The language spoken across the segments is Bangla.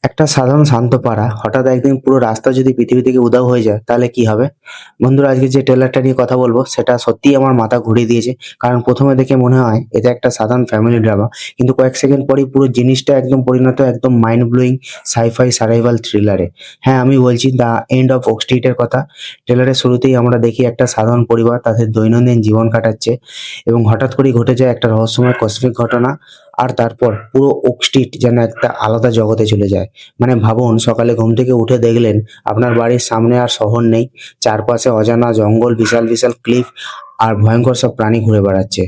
একটা সাধারণ শান্ত পাড়া হঠাৎ একদিন পুরো রাস্তা যদি পৃথিবী থেকে উধাও হয়ে যায় তাহলে কি হবে? বন্ধুরা, আজকে যে ট্রেলারটা নিয়ে কথা বলবো সেটা সত্যিই আমার মাথা ঘুরিয়ে দিয়েছে। কারণ ১ম এ দেখে মনে হয় এটা একটা সাধারণ ফ্যামিলি ড্রামা। কিন্তু কয়েক সেকেন্ড পরেই পুরো জিনিসটা একদম পরিণত একদম মাইন্ড ব্লোয়িং সাই-ফাই সার্ভাইভাল থ্রিলারে। হ্যাঁ, আমি বলছি the end of okay street এর কথা। ট্রেলারের শুরুতেই আমরা দেখি একটা সাধারণ পরিবার তাদের দৈনন্দিন জীবন কাটাচ্ছে এবং হঠাৎ করেই ঘটে যায় একটা রহস্যময় কসমিক ঘটনা। আর তারপর পুরো ওক স্ট্রিট যেন একটা আলাদা জগতে চলে যায়। মানে ভাবুন, সকালে ঘুম থেকে উঠে দেখলেন আপনার বাড়ির সামনে আর শহর নেই। চারপাশে অজানা জঙ্গল, বিশাল বিশাল ক্লিফ আর ভয়ঙ্কর সব প্রাণী ঘুরে বেড়াচ্ছে।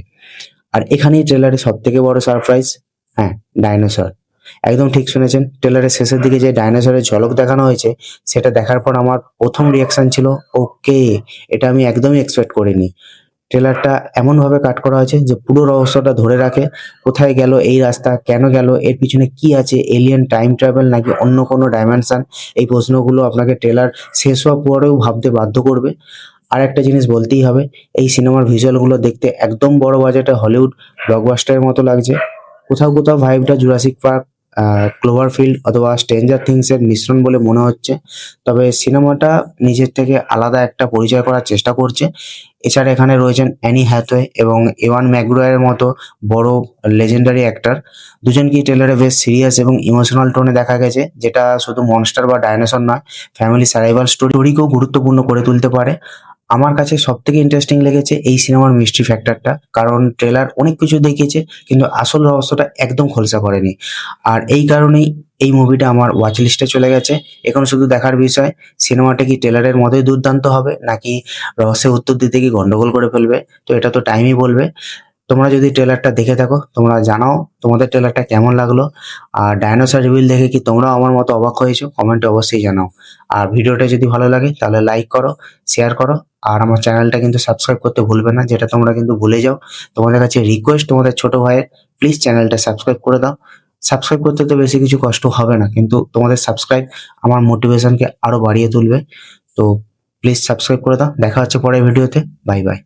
আর এখানেই ট্রেলারের সবথেকে বড় সারপ্রাইজ। হ্যাঁ, ডাইনোসর। একদম ঠিক শুনেছেন। ট্রেলারের শেষের দিকে যে ডাইনোসরের ঝলক দেখানো হয়েছে সেটা দেখার পর আমার ১ম রিঅ্যাকশন ছিল, ওকে! এটা আমি একদমই এক্সপেক্ট করিনি। ট্রেলারটা এমনভাবে কাট করা হয়েছে যে পুরো রহস্যটা ধরে রাখে। কোথায় গেল এই রাস্তা? কেন গেল? এর পিছনে কি আছে? এলিয়েন, টাইম ট্রাভেল নাকি অন্য কোনো ডাইমেনশন? এই প্রশ্নগুলো আপনাকে ট্রেলার শেষ হওয়ার পরেও ভাবতে বাধ্য করবে। আরেকটা জিনিস বলতেই হবে, এই সিনেমার ভিজুয়াল গুলো দেখতে একদম বড় বাজেটে হলিউড ব্লকবাস্টারের মতো লাগছে। কোথাও কোথাও ভাইবটা জুরাসিক পার্ক, ক্লোভারফিল্ড অথবা স্ট্রেঞ্জার থিংস এর মিশ্রণ বলে মনে হচ্ছে। তবে সিনেমাটা নিজের থেকে আলাদা একটা পরিচয় করার চেষ্টা করছে। এছাড়া এখানে রয়েছেন অ্যানি হ্যাথওয়ে এবং এওয়ান ম্যাকগ্রায়ারের মতো বড় লেজেন্ডারি অ্যাক্টর। দুজনকেই ট্রেলারে বেশ সিরিয়াস এবং ইমোশনাল টোনে দেখা গেছে, যেটা শুধু মনস্টার বা ডাইনোসর নয়, ফ্যামিলি সার্ভাইভাল স্টোরিকেও গুরুত্বপূর্ণ করে তুলতে পারে। আমার কাছে সবথেকে ইন্টারেস্টিং লেগেছে এই সিনেমার মিস্ট্রি ফ্যাক্টরটা। কারণ ট্রেলার অনেক কিছু দেখিয়েছে কিন্তু আসল রহস্যটা একদম খোলসা করেনি। আর এই কারণেই এই মুভিটা আমার ওয়াচ লিস্টে চলে গেছে। এখন শুধু দেখার বিষয়, সিনেমাটা কি ট্রেলারের মতোই দুর্দান্ত হবে নাকি রহস্যের উত্তর দিতে গিয়ে গন্ডগোল করে ফেলবে। তো এটা তো টাইমই বলবে। তোমরা যদি ট্রেলারটা দেখে থাকো তোমরা জানাও তোমাদের ট্রেলারটা কেমন লাগলো। আর ডায়নোসর রিভিল দেখে কি তোমরাও আমার মতো অবাক হয়েছো? কমেন্টে অবশ্যই জানাও। আর ভিডিওটা যদি ভালো লাগে তাহলে লাইক করো, শেয়ার করো। আর আমার চ্যানেলটা কিন্তু সাবস্ক্রাইব করতে ভুলবে না, যেটা তোমরা কিন্তু ভুলে যাও। তোমাদের কাছে রিকোয়েস্ট, তোমাদের ছোট ভাইয়ের, প্লিজ চ্যানেলটা সাবস্ক্রাইব করে দাও। সাবস্ক্রাইব করতে তো বেশি কিছু কষ্ট হবে না, কিন্তু তোমাদের সাবস্ক্রাইব আমার মোটিভেশনকে আরো বাড়িয়ে তুলবে। তো প্লিজ সাবস্ক্রাইব করে দাও। দেখা হচ্ছে পরের ভিডিওতে। Bye bye.